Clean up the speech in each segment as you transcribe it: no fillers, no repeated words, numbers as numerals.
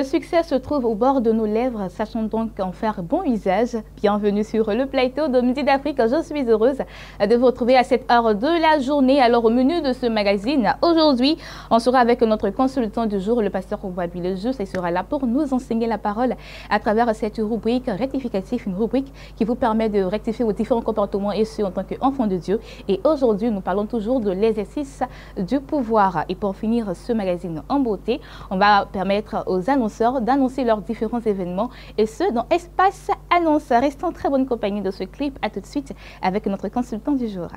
le succès se trouve au bord de nos lèvres, sachons donc en faire bon usage. Bienvenue sur le plateau de Midi d'Afrique. Je suis heureuse de vous retrouver à cette heure de la journée. Alors au menu de ce magazine, aujourd'hui, on sera avec notre consultant du jour, le pasteur Obwabi Le Juste. Il sera là pour nous enseigner la parole à travers cette rubrique rectificative, une rubrique qui vous permet de rectifier vos différents comportements et ce en tant qu'enfant de Dieu. Et aujourd'hui, nous parlons toujours de l'exercice du pouvoir. Et pour finir ce magazine en beauté, on va permettre aux annonceurs d'annoncer leurs différents événements et ce dans Espace Annonce. Restons en très bonne compagnie de ce clip. À tout de suite avec notre consultant du jour.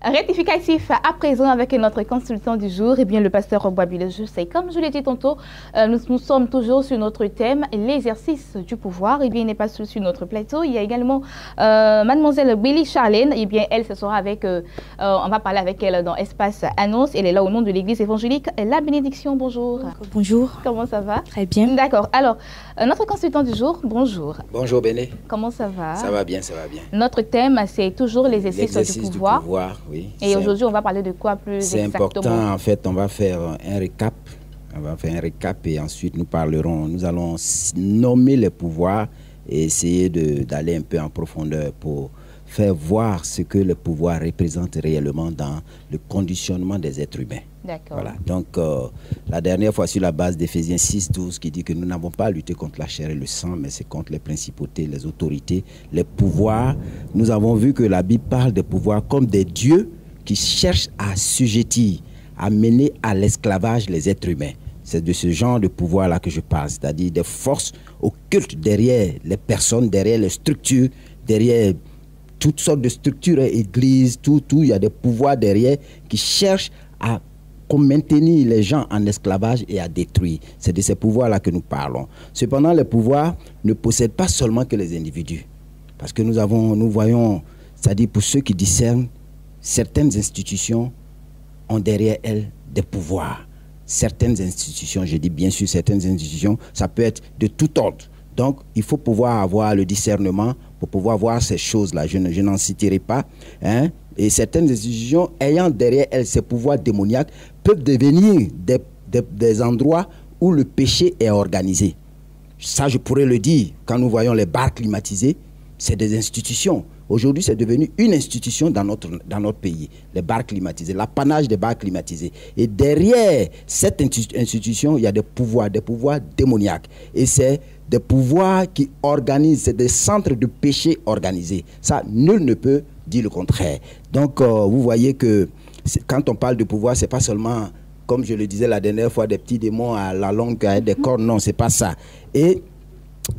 Rectificatif à présent avec notre consultant du jour, et bien le pasteur Obwabi Le Juste. Et comme je l'ai dit tantôt, nous sommes toujours sur notre thème, l'exercice du pouvoir. Et bien il n'est pas seul sur notre plateau. Il y a également mademoiselle Billy Charlène. Et bien elle, ce sera avec, on va parler avec elle dans Espace Annonce. Elle est là au nom de l'église évangélique La Bénédiction. Bonjour. Bonjour. Comment ça va? Très bien. D'accord. Alors, notre consultant du jour, bonjour. Bonjour Béné. Comment ça va? Ça va bien, ça va bien. Notre thème, c'est toujours l'exercice du pouvoir. Oui. Et aujourd'hui, on va parler de quoi plus exactement? C'est important, en fait, on va faire un récap. On va faire un récap et ensuite nous allons nommer les pouvoirs et essayer d'aller un peu en profondeur pour faire voir ce que le pouvoir représente réellement dans le conditionnement des êtres humains. D'accord. Voilà. Donc, la dernière fois, sur la base d'Éphésiens 6:12, qui dit que nous n'avons pas à lutter contre la chair et le sang, mais c'est contre les principautés, les autorités, les pouvoirs. Nous avons vu que la Bible parle des pouvoirs comme des dieux qui cherchent à assujettir, à mener à l'esclavage les êtres humains. C'est de ce genre de pouvoir-là que je parle, c'est-à-dire des forces occultes derrière les personnes, derrière les structures, derrière toutes sortes de structures, églises, tout, il y a des pouvoirs derrière qui cherchent à maintenir les gens en esclavage et à détruire. C'est de ces pouvoirs-là que nous parlons. Cependant, les pouvoirs ne possèdent pas seulement que les individus. Parce que nous voyons, c'est-à-dire pour ceux qui discernent, certaines institutions ont derrière elles des pouvoirs. Certaines institutions, je dis bien sûr certaines institutions, ça peut être de tout ordre. Donc, il faut pouvoir avoir le discernement pour pouvoir voir ces choses-là. Je n'en citerai pas. Hein? Et certaines institutions, ayant derrière elles ces pouvoirs démoniaques, peuvent devenir des endroits où le péché est organisé. Ça, je pourrais le dire, quand nous voyons les bars climatisés, c'est des institutions. Aujourd'hui, c'est devenu une institution dans notre pays, les bars climatisés, l'apanage des bars climatisés. Et derrière cette institution, il y a des pouvoirs démoniaques. Et c'est des pouvoirs qui organisent, c'est des centres de péché organisés. Ça, nul ne peut dire le contraire. Donc, vous voyez que quand on parle de pouvoir, c'est pas seulement, comme je le disais la dernière fois, des petits démons à la longue, avec des cornes. Non, c'est pas ça. Et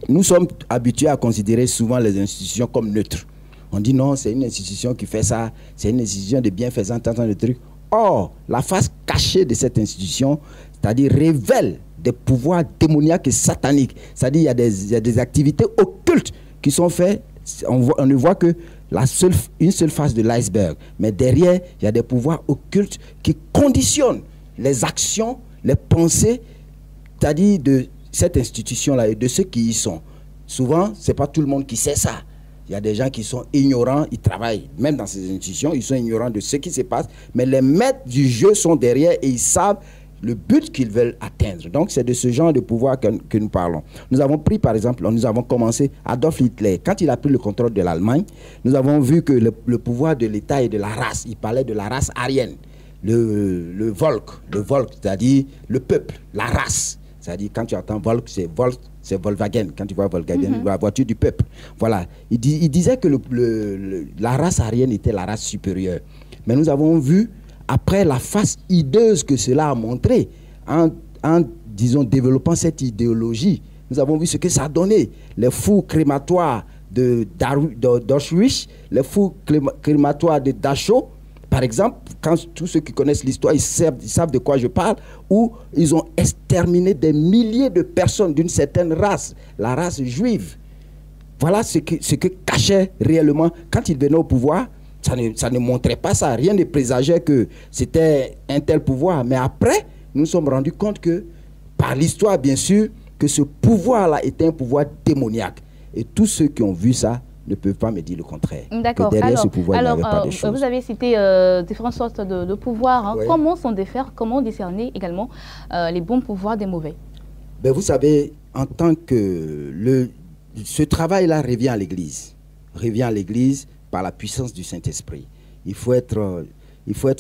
nous sommes habitués à considérer souvent les institutions comme neutres. On dit non, c'est une institution qui fait ça, c'est une institution de bienfaisance, tant de trucs. Or, la face cachée de cette institution, c'est-à-dire révèle des pouvoirs démoniaques et sataniques. C'est-à-dire il y a des activités occultes qui sont faites. On ne voit que une seule face de l'iceberg. Mais derrière, il y a des pouvoirs occultes qui conditionnent les actions, les pensées, c'est-à-dire de cette institution-là et de ceux qui y sont. Souvent, ce n'est pas tout le monde qui sait ça. Il y a des gens qui sont ignorants, ils travaillent même dans ces institutions, ils sont ignorants de ce qui se passe, mais les maîtres du jeu sont derrière et ils savent le but qu'ils veulent atteindre. Donc, c'est de ce genre de pouvoir que nous parlons. Nous avons pris, par exemple, nous avons commencé, Adolf Hitler, quand il a pris le contrôle de l'Allemagne, nous avons vu que le pouvoir de l'État et de la race, il parlait de la race aryenne, le Volk, c'est-à-dire le peuple, la race. C'est-à-dire, quand tu entends Volk, c'est Volkswagen. Quand tu vois Volkswagen, la voiture du peuple. Voilà. Il disait que la race aryenne était la race supérieure. Mais nous avons vu, après la face hideuse que cela a montré, en disons, développant cette idéologie, nous avons vu ce que ça a donné. Les fours crématoires d'Auschwitz, les fours crématoires de Dachau, par exemple, quand tous ceux qui connaissent l'histoire, ils savent de quoi je parle, où ils ont exterminé des milliers de personnes d'une certaine race, la race juive. Voilà ce que cachait réellement, quand ils venaient au pouvoir, ça ne montrait pas ça. Rien ne présageait que c'était un tel pouvoir. Mais après, nous nous sommes rendus compte que, par l'histoire bien sûr, que ce pouvoir-là était un pouvoir démoniaque. Et tous ceux qui ont vu ça ne peuvent pas me dire le contraire. D'accord. Derrière ce pouvoir, il n'y avait pas de choses. Vous avez cité différentes sortes de pouvoirs. Hein. Oui. Comment s'en défaire? Comment discerner également les bons pouvoirs des mauvais? Ben, vous savez, en tant que ce travail-là revient à l'Église. Revient à l'Église par la puissance du Saint-Esprit. Il faut être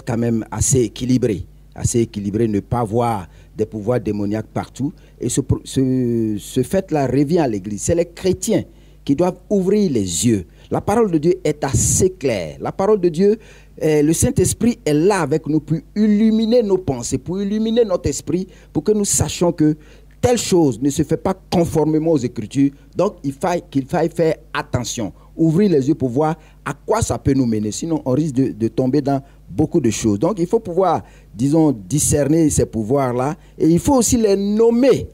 quand même assez équilibré, ne pas voir des pouvoirs démoniaques partout. Et ce fait-là revient à l'Église. C'est les chrétiens qui doivent ouvrir les yeux. La parole de Dieu est assez claire. La parole de Dieu, le Saint-Esprit est là avec nous pour illuminer nos pensées, pour illuminer notre esprit, pour que nous sachions que telle chose ne se fait pas conformément aux Écritures. Donc, qu'il faille faire attention, ouvrir les yeux pour voir à quoi ça peut nous mener. Sinon, on risque de tomber dans beaucoup de choses. Donc, il faut pouvoir, disons, discerner ces pouvoirs-là. Et il faut aussi les nommer.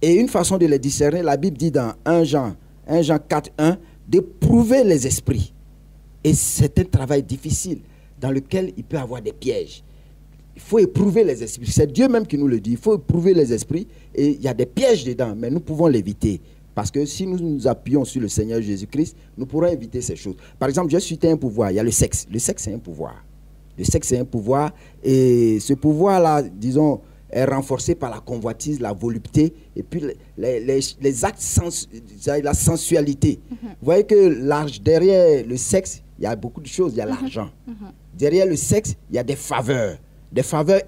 Et une façon de les discerner, la Bible dit dans 1 Jean 4:1, d'éprouver les esprits. Et c'est un travail difficile dans lequel il peut y avoir des pièges. Il faut éprouver les esprits. C'est Dieu même qui nous le dit. Il faut éprouver les esprits et il y a des pièges dedans, mais nous pouvons l'éviter. Parce que si nous nous appuyons sur le Seigneur Jésus-Christ, nous pourrons éviter ces choses. Par exemple, j'ai cité un pouvoir. Il y a le sexe. Le sexe, c'est un pouvoir. Le sexe, c'est un pouvoir. Et ce pouvoir-là, disons, est renforcé par la convoitise, la volupté, et puis les actes, la sensualité. Vous voyez que derrière le sexe, il y a beaucoup de choses. Il y a l'argent. Derrière le sexe, il y a des faveurs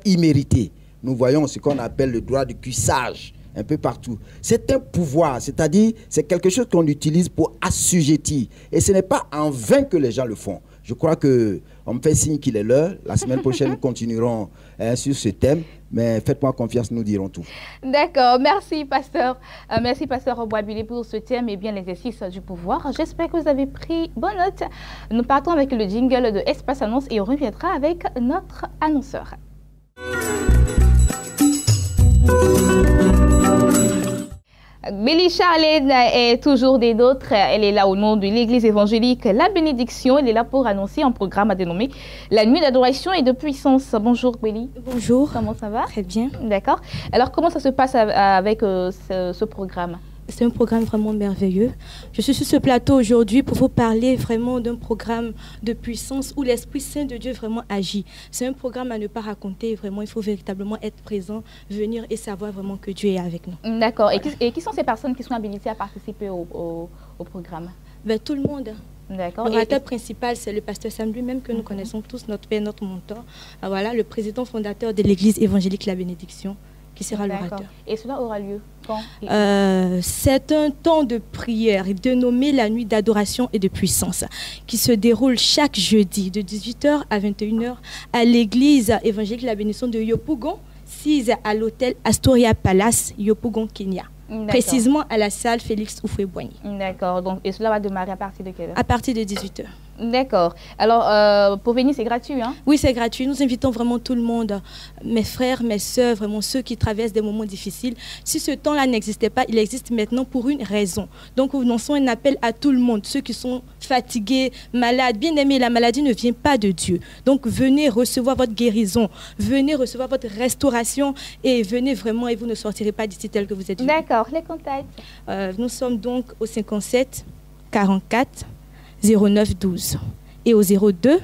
imméritées. Nous voyons ce qu'on appelle le droit de cuissage un peu partout. C'est un pouvoir, c'est-à-dire c'est quelque chose qu'on utilise pour assujettir. Et ce n'est pas en vain que les gens le font. Je crois qu'on me fait signe qu'il est l'heure. La semaine prochaine, nous continuerons sur ce thème. Mais faites-moi confiance, nous dirons tout. D'accord. Merci, pasteur. Merci, pasteur Boisbilé, pour ce thème et bien l'exercice du pouvoir. J'espère que vous avez pris bonne note. Nous partons avec le jingle de Espace Annonce et on reviendra avec notre annonceur. Bélie Charlène est toujours des nôtres. Elle est là au nom de l'église évangélique La Bénédiction. Elle est là pour annoncer un programme dénommé La Nuit d'adoration et de puissance. Bonjour Bélie. Bonjour. Comment ça va? Très bien. D'accord. Alors comment ça se passe avec ce programme? C'est un programme vraiment merveilleux. Je suis sur ce plateau aujourd'hui pour vous parler vraiment d'un programme de puissance où l'Esprit Saint de Dieu vraiment agit. C'est un programme à ne pas raconter. Vraiment, il faut véritablement être présent, venir et savoir vraiment que Dieu est avec nous. D'accord. Et qui sont ces personnes qui sont habilitées à participer au programme? Ben, tout le monde. D'accord. L'orateur principal, c'est le pasteur Sam lui-même que nous connaissons tous, notre père, notre mentor. Voilà, le président fondateur de l'église évangélique La Bénédiction, qui sera l'orateur. Et cela aura lieu quand? C'est un temps de prière dénommé la nuit d'adoration et de puissance qui se déroule chaque jeudi de 18h à 21h à l'église évangélique La Bénédiction de Yopougon, 6 à l'hôtel Astoria Palace, Yopougon, Kenya. Précisément à la salle Félix Houphouët-Boigny. D'accord. Donc, et cela va démarrer à partir de quelle heure? À partir de 18h. D'accord. Alors, pour venir, c'est gratuit, hein? Oui, c'est gratuit. Nous invitons vraiment tout le monde, mes frères, mes sœurs, vraiment ceux qui traversent des moments difficiles. Si ce temps-là n'existait pas, il existe maintenant pour une raison. Donc, nous lançons un appel à tout le monde, ceux qui sont fatigués, malades. Bien aimés, la maladie ne vient pas de Dieu. Donc, venez recevoir votre guérison, venez recevoir votre restauration et venez vraiment et vous ne sortirez pas d'ici tel que vous êtes. D'accord. Les contacts? Nous sommes donc au 57 44 09 12 et au 02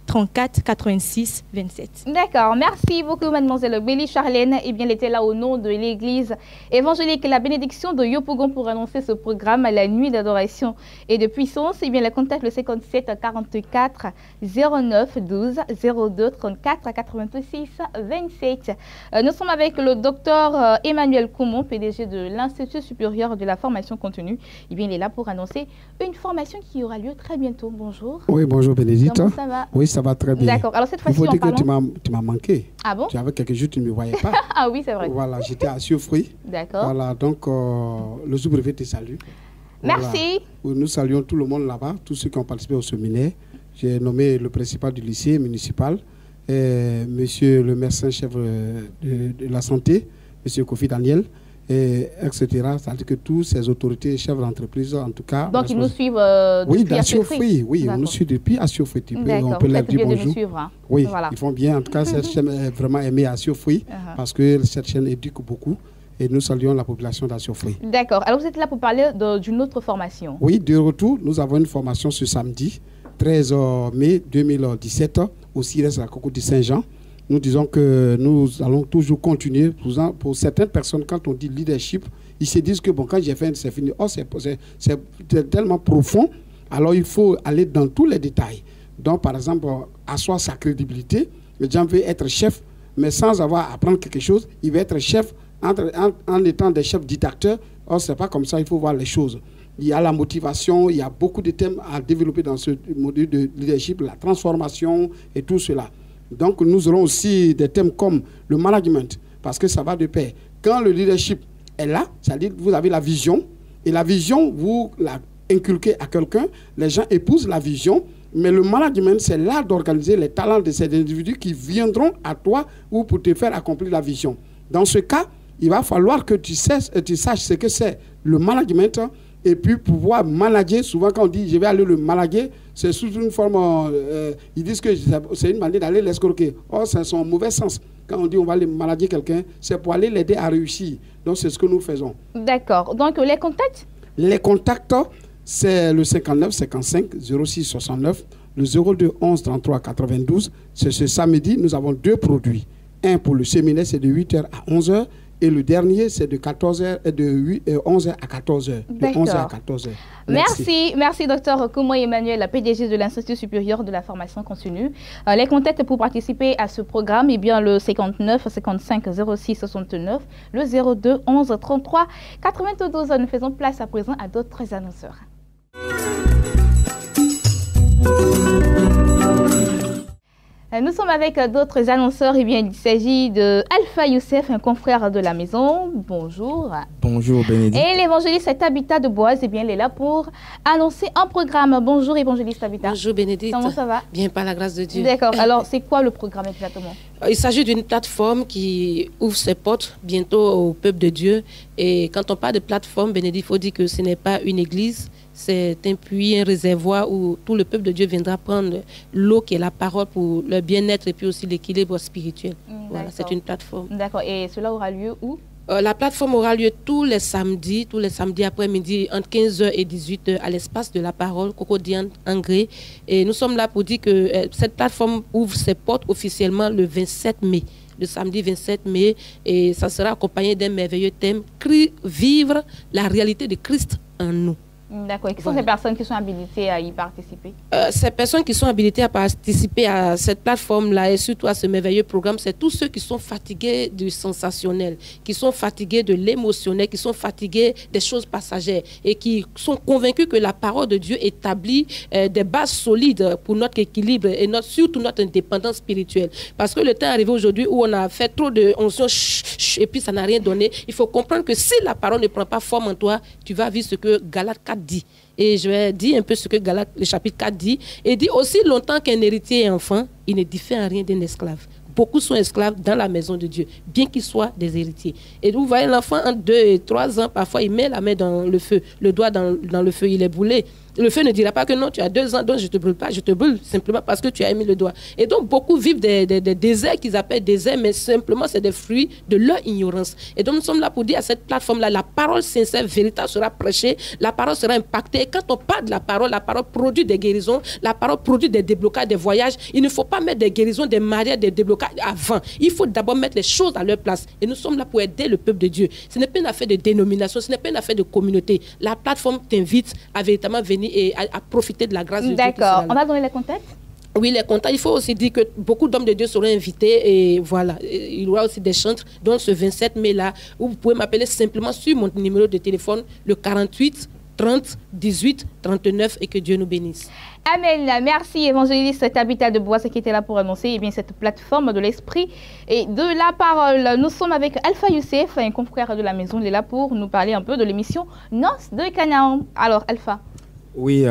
34 86 27. D'accord, merci beaucoup mademoiselle Bélie Charlène. Eh bien, elle était là au nom de l'église évangélique La Bénédiction de Yopougon pour annoncer ce programme à la nuit d'adoration et de puissance. Eh bien, le contact le 57 44 09 12 02 34 86 27. Nous sommes avec le docteur Emmanuel Koumon, PDG de l'Institut supérieur de la formation continue. Eh bien, il est là pour annoncer une formation qui aura lieu très bientôt. Bonjour. Oui, bonjour Bénédicte. Comment ça va? Oui, ça va très bien. D'accord. Alors cette fois-ci, il faut dire que tu m'as manqué. Ah bon? Tu avais quelques jours, tu ne me voyais pas. Ah oui, c'est vrai. Voilà, j'étais à Siofruy. D'accord. Voilà, donc le sous-préfet te salue. Merci. Voilà. Nous saluons tout le monde là-bas, tous ceux qui ont participé au séminaire. J'ai nommé le principal du lycée municipal, monsieur le médecin-chef de la santé, monsieur Kofi Daniel, etc. C'est-à-dire que tous ces autorités, chefs d'entreprise, en tout cas... Donc, ils nous suivent depuis Assiofruy. Oui, on nous suit depuis Assiofruy. On peut leur dire bonjour. Suivre, hein. Oui, voilà. Ils font bien. En tout cas, cette chaîne est vraiment aimée à Assiofruy parce que cette chaîne éduque beaucoup. Et nous saluons la population d'Assiofruy. D'accord. Alors, vous êtes là pour parler d'une autre formation. Oui, de retour, nous avons une formation ce samedi, 13 mai 2017, au CIRES à Coco de Saint-Jean. Nous disons que nous allons toujours continuer. Pour certaines personnes, quand on dit leadership, ils se disent que bon, quand j'ai fait, c'est fini. Oh, c'est tellement profond. Alors, il faut aller dans tous les détails. Donc, par exemple, asseoir sa crédibilité. Le gens veut être chef, mais sans avoir à apprendre quelque chose. Il veut être chef en étant des chefs dictateurs. Oh, c'est pas comme ça. Il faut voir les choses. Il y a la motivation. Il y a beaucoup de thèmes à développer dans ce module de leadership, la transformation et tout cela. Donc, nous aurons aussi des thèmes comme le management, parce que ça va de pair. Quand le leadership est là, c'est-à-dire que vous avez la vision, et la vision, vous la inculquez à quelqu'un, les gens épousent la vision, mais le management, c'est l'art d'organiser les talents de ces individus qui viendront à toi ou pour te faire accomplir la vision. Dans ce cas, il va falloir que tu saches ce que c'est le management, et puis pouvoir manager. Souvent, quand on dit « je vais aller le manager », c'est sous une forme... ils disent que c'est une manière d'aller l'escroquer. Or, c'est son mauvais sens. Quand on dit « on va aller manager quelqu'un », c'est pour aller l'aider à réussir. Donc, c'est ce que nous faisons. D'accord. Donc, les contacts? Les contacts, c'est le 59 55 06 69, le 02 11 33 92. C'est ce samedi, nous avons 2 produits. Un pour le séminaire, c'est de 8h à 11h. Et le dernier, c'est de 11h à 14h. De 11h à 14h. Merci, docteur Koumon Emmanuel, la PDG de l'Institut supérieur de la formation continue. Les contacts pour participer à ce programme, eh bien le 59 55 06 69, le 02 11 33 92. Nous faisons place à présent à d'autres annonceurs. Nous sommes avec d'autres annonceurs. Eh bien, il s'agit de Alpha Youssef, un confrère de la maison. Bonjour. Bonjour, Bénédicte. Et l'évangéliste Tabitha de Boise, eh bien, elle est là pour annoncer un programme. Bonjour, évangéliste Tabitha. Bonjour, Bénédicte. Comment ça va? Bien, par la grâce de Dieu. D'accord. Alors, c'est quoi le programme exactement? Il s'agit d'une plateforme qui ouvre ses portes bientôt au peuple de Dieu. Et quand on parle de plateforme, Bénédicte, il faut dire que ce n'est pas une église, c'est un puits, un réservoir où tout le peuple de Dieu viendra prendre l'eau qui est la parole pour le bien-être et puis aussi l'équilibre spirituel. Voilà, c'est une plateforme. D'accord. Et cela aura lieu où? La plateforme aura lieu tous les samedis après-midi, entre 15h et 18h, à l'espace de la parole, Cocody Angré. Et nous sommes là pour dire que cette plateforme ouvre ses portes officiellement le 27 mai. Le samedi 27 mai. Et ça sera accompagné d'un merveilleux thème, vivre la réalité de Christ en nous. D'accord. Et qui sont ces personnes qui sont habilitées à y participer? Ces personnes qui sont habilitées à participer à cette plateforme-là et surtout à ce merveilleux programme, c'est tous ceux qui sont fatigués du sensationnel, qui sont fatigués de l'émotionnel, qui sont fatigués des choses passagères et qui sont convaincus que la parole de Dieu établit des bases solides pour notre équilibre et surtout notre indépendance spirituelle. Parce que le temps est arrivé aujourd'hui où on a fait trop de onction et puis ça n'a rien donné. Il faut comprendre que si la parole ne prend pas forme en toi, tu vas vivre ce que Galates 4 dit. Et je vais dire un peu ce que Galates, le chapitre 4 dit. Et dit aussi longtemps qu'un héritier est enfant, il ne diffère en rien d'un esclave. Beaucoup sont esclaves dans la maison de Dieu, bien qu'ils soient des héritiers. Et vous voyez l'enfant entre 2 et 3 ans, parfois il met la main dans le feu, le doigt dans le feu, il est brûlé. Le feu ne dira pas que non, tu as 2 ans, donc je ne te brûle pas, je te brûle simplement parce que tu as mis le doigt. Et donc beaucoup vivent des déserts qu'ils appellent déserts, mais simplement c'est des fruits de leur ignorance. Et donc nous sommes là pour dire à cette plateforme-là, la parole sincère, véritable sera prêchée, la parole sera impactée. Et quand on parle de la parole produit des guérisons, la parole produit des déblocages, des voyages. Il ne faut pas mettre des guérisons, des mariages, des déblocages avant. Il faut d'abord mettre les choses à leur place. Et nous sommes là pour aider le peuple de Dieu. Ce n'est pas une affaire de dénomination, ce n'est pas une affaire de communauté. La plateforme t'invite à véritablement venir et à profiter de la grâce de Dieu. D'accord. On va donner les contacts? Oui, les contacts. Il faut aussi dire que beaucoup d'hommes de Dieu seront invités et voilà. Il y aura aussi des chantres, donc ce 27 mai-là, où vous pouvez m'appeler simplement sur mon numéro de téléphone, le 48 30 18 39 et que Dieu nous bénisse. Amen. Merci, évangéliste Tabitha de Bois, qui était là pour annoncer cette plateforme de l'esprit et de la parole. Nous sommes avec Alpha Youssef, un confrère de la maison. Il est là pour nous parler un peu de l'émission Noces de Canaan. Alors, Alpha. Oui,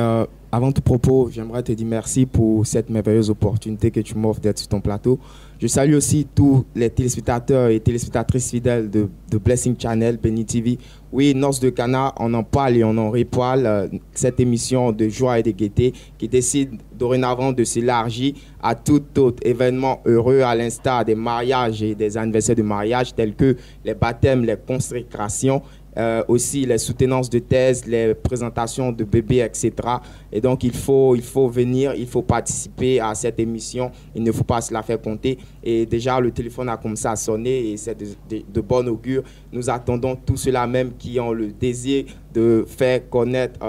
avant tout propos, j'aimerais te dire merci pour cette merveilleuse opportunité que tu m'offres d'être sur ton plateau. Je salue aussi tous les téléspectateurs et téléspectatrices fidèles de Blessing Channel, Béni TV. Oui, Noces de Canaan, on en parle et on en reparle. Cette émission de joie et de gaieté qui décide dorénavant de s'élargir à tout autre événement heureux, à l'instar des mariages et des anniversaires de mariage tels que les baptêmes, les consécrations. Aussi les soutenances de thèse, les présentations de bébés, etc. Et donc, il faut venir, il faut participer à cette émission. Il ne faut pas se la faire compter. Et déjà, le téléphone a commencé à sonner et c'est de bon augure. Nous attendons tous ceux-là même qui ont le désir de faire connaître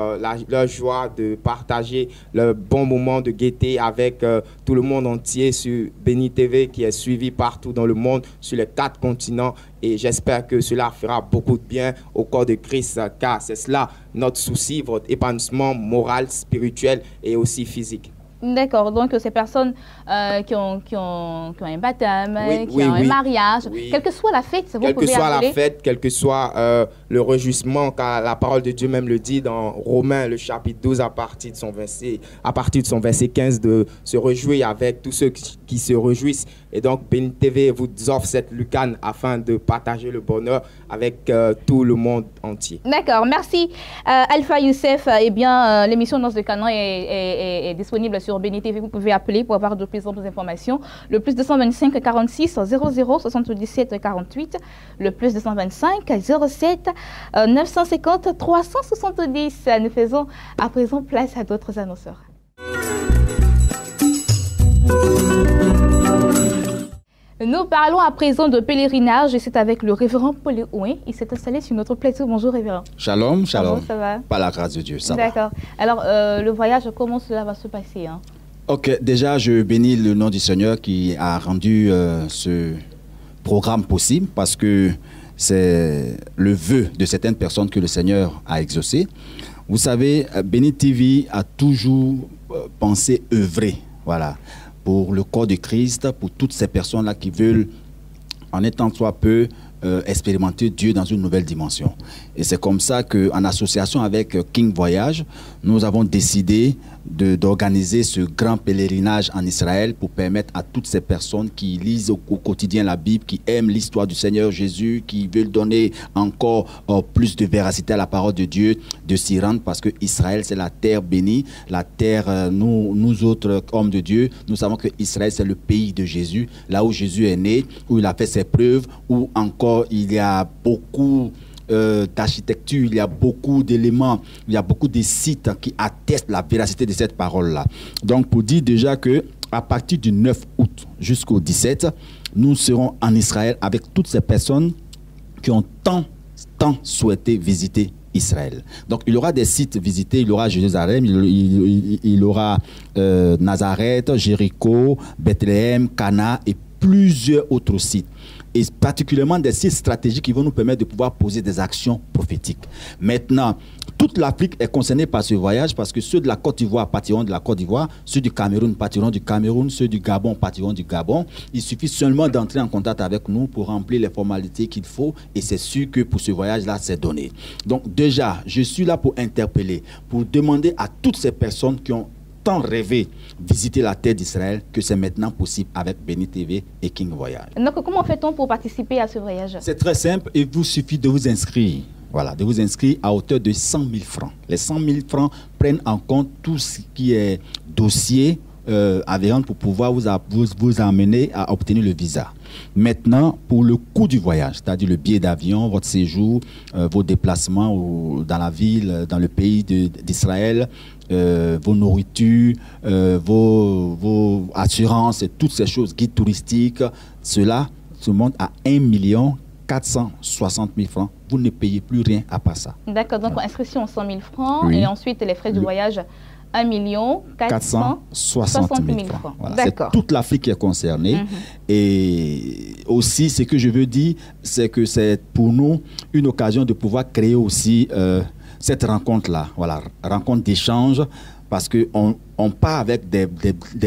leur joie, de partager le bon moment de gaieté avec tout le monde entier sur Béni TV qui est suivi partout dans le monde, sur les 4 continents. Et j'espère que cela fera beaucoup de bien au corps de Christ, car c'est cela notre souci, votre épanouissement moral, spirituel et aussi physique. D'accord, donc ces personnes qui ont un baptême, qui ont un mariage, quelle que soit la fête, vous pouvez appeler. Quelle que soit la fête, quel que soit le réjouissement, car la parole de Dieu même le dit dans Romains, le chapitre 12, à partir de son verset 15, de se réjouir avec tous ceux qui se réjouissent. Et donc, Béni TV vous offre cette lucane afin de partager le bonheur avec tout le monde entier. D'accord, merci Alpha Youssef. Eh bien, l'émission Noces de Canaan est disponible sur Béni TV. Vous pouvez appeler pour avoir de plus amples informations. Le plus 225 46 00 77 48. Le plus 225 07 950 370. Nous faisons à présent place à d'autres annonceurs. Nous parlons à présent de pèlerinage et c'est avec le révérend Paul Ouin. Il s'est installé sur notre plateau. Bonjour révérend. Shalom, shalom. Comment ça va? Par la grâce de Dieu, ça va. D'accord. Alors, le voyage, comment cela va se passer hein? Ok, déjà, je bénis le nom du Seigneur qui a rendu ce programme possible parce que c'est le vœu de certaines personnes que le Seigneur a exaucé. Vous savez, Béni TV a toujours pensé œuvrer, voilà, pour le corps de Christ, pour toutes ces personnes-là qui veulent, en étant soit peu, expérimenter Dieu dans une nouvelle dimension. Et c'est comme ça qu'en association avec King Voyage, nous avons décidé d'organiser ce grand pèlerinage en Israël pour permettre à toutes ces personnes qui lisent au quotidien la Bible, qui aiment l'histoire du Seigneur Jésus, qui veulent donner encore plus de véracité à la parole de Dieu, de s'y rendre, parce que Israël, c'est la terre bénie, la terre, nous autres hommes de Dieu, nous savons que Israël, c'est le pays de Jésus, là où Jésus est né, où il a fait ses preuves, où encore il y a beaucoup d'architecture, il y a beaucoup d'éléments, il y a beaucoup de sites qui attestent la véracité de cette parole-là. Donc, pour dire déjà que à partir du 9 août jusqu'au 17, nous serons en Israël avec toutes ces personnes qui ont tant souhaité visiter Israël. Donc, il y aura des sites visités, il y aura Jérusalem, il y aura Nazareth, Jéricho, Bethléem, Cana et plusieurs autres sites. Et particulièrement des sites stratégiques qui vont nous permettre de pouvoir poser des actions prophétiques. Maintenant, toute l'Afrique est concernée par ce voyage parce que ceux de la Côte d'Ivoire partiront de la Côte d'Ivoire, ceux du Cameroun partiront du Cameroun, ceux du Gabon partiront du Gabon. Il suffit seulement d'entrer en contact avec nous pour remplir les formalités qu'il faut et c'est sûr que pour ce voyage-là, c'est donné. Donc déjà, je suis là pour interpeller, pour demander à toutes ces personnes qui ont tant rêvé visiter la terre d'Israël que c'est maintenant possible avec Béni TV et King Voyage. Donc, comment fait-on pour participer à ce voyage? C'est très simple, il vous suffit de vous inscrire. Voilà, de vous inscrire à hauteur de 100 000 francs. Les 100 000 francs prennent en compte tout ce qui est dossier avérant pour pouvoir vous amener à obtenir le visa. Maintenant, pour le coût du voyage, c'est-à-dire le billet d'avion, votre séjour, vos déplacements dans la ville, dans le pays d'Israël, vos nourritures, vos assurances, et toutes ces choses, guides touristiques, cela se monte à 1 460 000 francs. Vous ne payez plus rien à part ça. D'accord, donc inscription 100 000 francs et ensuite les frais du voyage 1 460 000 francs. Voilà. C'est toute l'Afrique qui est concernée. Et aussi, ce que je veux dire, c'est que c'est pour nous une occasion de pouvoir créer aussi cette rencontre-là. Voilà, rencontre d'échange, parce qu'on part avec des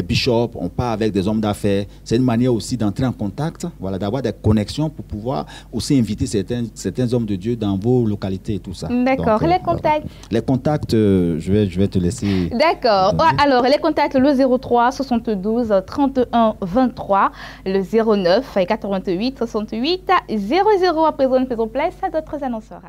bishops, on part avec des hommes d'affaires. C'est une manière aussi d'entrer en contact, voilà, d'avoir des connexions pour pouvoir aussi inviter certains hommes de Dieu dans vos localités et tout ça. D'accord. Les contacts? Les contacts, je vais te laisser. D'accord. Alors, les contacts, le 03 72 31 23, le 09 88 68 00. À présent, nous faisons place à d'autres annonceurs.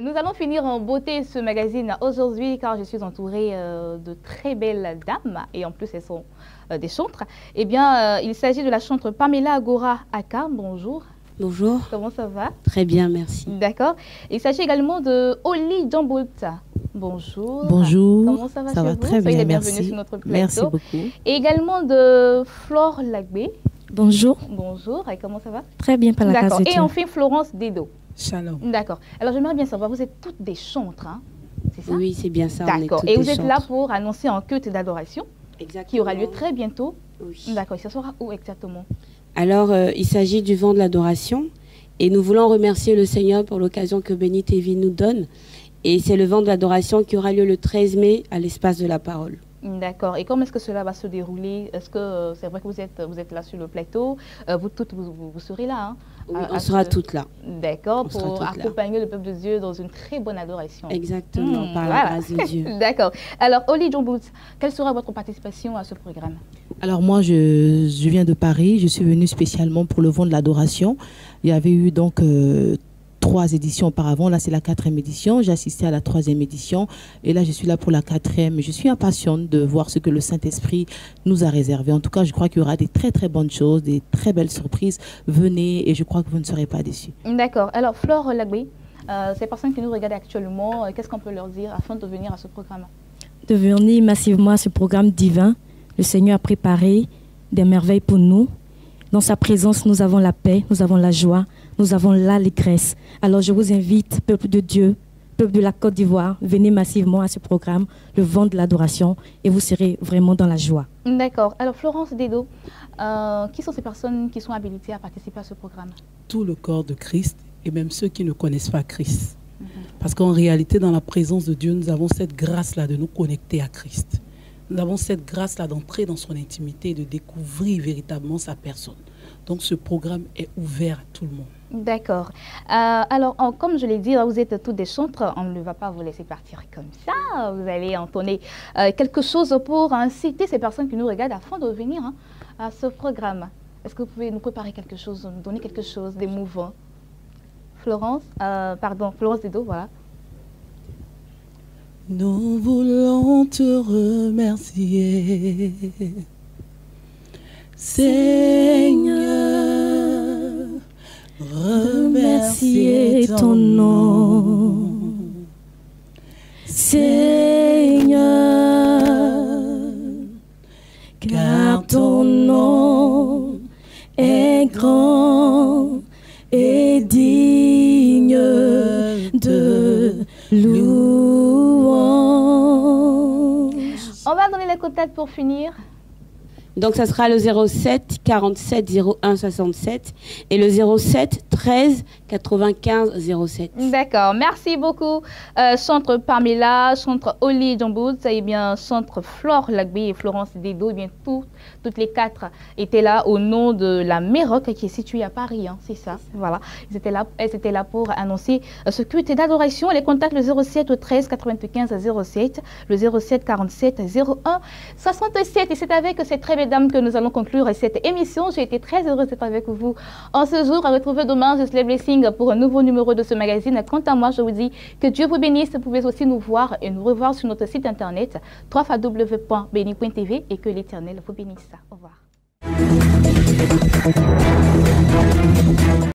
Nous allons finir en beauté ce magazine aujourd'hui car je suis entourée de très belles dames et en plus elles sont des chantres. Eh bien, il s'agit de la chantre Pamela Agora Aka. Bonjour. Bonjour. Comment ça va? Très bien, merci. D'accord. Il s'agit également de Oli Djamboulta. Bonjour. Bonjour. Comment ça va? Ça va très bien, merci. Sur notre plateau. Merci beaucoup. Et également de Flore Lagbé. Bonjour. Bonjour. Et comment ça va? Très bien, par la grâce de Dieu. Et enfin Florence Dedo. Shalom. D'accord. Alors, j'aimerais bien savoir, vous êtes toutes des chantres, hein? C'est ça? Oui, c'est bien ça. D'accord. Et vous êtes là pour annoncer un culte d'adoration qui aura lieu très bientôt. Oui. D'accord. Et ça sera où exactement? Alors, il s'agit du vent de l'adoration. Et nous voulons remercier le Seigneur pour l'occasion que Béni TV nous donne. Et c'est le vent de l'adoration qui aura lieu le 13 mai à l'espace de la parole. D'accord. Et comment est-ce que cela va se dérouler? Est-ce que c'est vrai que vous êtes là sur le plateau? Vous toutes, vous serez là, hein? Oui, on sera toutes là. D'accord, pour accompagner le peuple de Dieu dans une très bonne adoration. Exactement, par la grâce de Dieu. D'accord. Alors, Oli Djamboulta, quelle sera votre participation à ce programme? Alors moi, je viens de Paris. Je suis venue spécialement pour le vent de l'adoration. Il y avait eu donc 3 éditions auparavant. Là, c'est la 4e édition. J'ai assisté à la 3e édition. Et là, je suis là pour la 4e. Je suis impatiente de voir ce que le Saint-Esprit nous a réservé. En tout cas, je crois qu'il y aura des très, très bonnes choses, des très belles surprises. Venez et je crois que vous ne serez pas déçus. D'accord. Alors, Flore Lagbé, ces personnes qui nous regardent actuellement, qu'est-ce qu'on peut leur dire afin de venir à ce programme? De venir massivement à ce programme divin. Le Seigneur a préparé des merveilles pour nous. Dans sa présence, nous avons la paix, nous avons la joie, nous avons l'allégresse. Alors je vous invite, peuple de Dieu, peuple de la Côte d'Ivoire, venez massivement à ce programme, le vent de l'adoration, et vous serez vraiment dans la joie. D'accord. Alors Florence Dedo, qui sont ces personnes qui sont habilitées à participer à ce programme? Tout le corps de Christ et même ceux qui ne connaissent pas Christ. Parce qu'en réalité, dans la présence de Dieu, nous avons cette grâce-là de nous connecter à Christ. Nous avons cette grâce-là d'entrer dans son intimité et de découvrir véritablement sa personne. Donc ce programme est ouvert à tout le monde. D'accord. Alors, comme je l'ai dit, vous êtes tous des chantres. On ne va pas vous laisser partir comme ça. Vous allez entonner quelque chose pour inciter ces personnes qui nous regardent afin de venir à ce programme. Est-ce que vous pouvez nous préparer quelque chose, nous donner quelque chose d'émouvant? Florence Dedo, voilà. Nous voulons te remercier, Seigneur, remercier ton nom, Seigneur, car ton nom est grand et digne de louange. On va donner les contacts pour finir. Donc, ça sera le 07 47 01 67 et le 07 13 95 07. D'accord, merci beaucoup. Centre Pamela, Centre Oli Djambouz, et bien Centre Flore Lagbe et Florence Dedo, et bien toutes les quatre étaient là au nom de la Méroc qui est située à Paris, hein, c'est ça. Voilà, elles étaient là pour annoncer ce culte d'adoration. Les contacts le 07 13 95 07, le 07 47 01 67. Et c'est avec cette très belle dame que nous allons conclure cette émission. J'ai été très heureuse d'être avec vous en ce jour. À retrouver demain, je suis les Blessings pour un nouveau numéro de ce magazine. Quant à moi, je vous dis que Dieu vous bénisse. Vous pouvez aussi nous voir et nous revoir sur notre site internet www.beni.tv et que l'Éternel vous bénisse. Au revoir.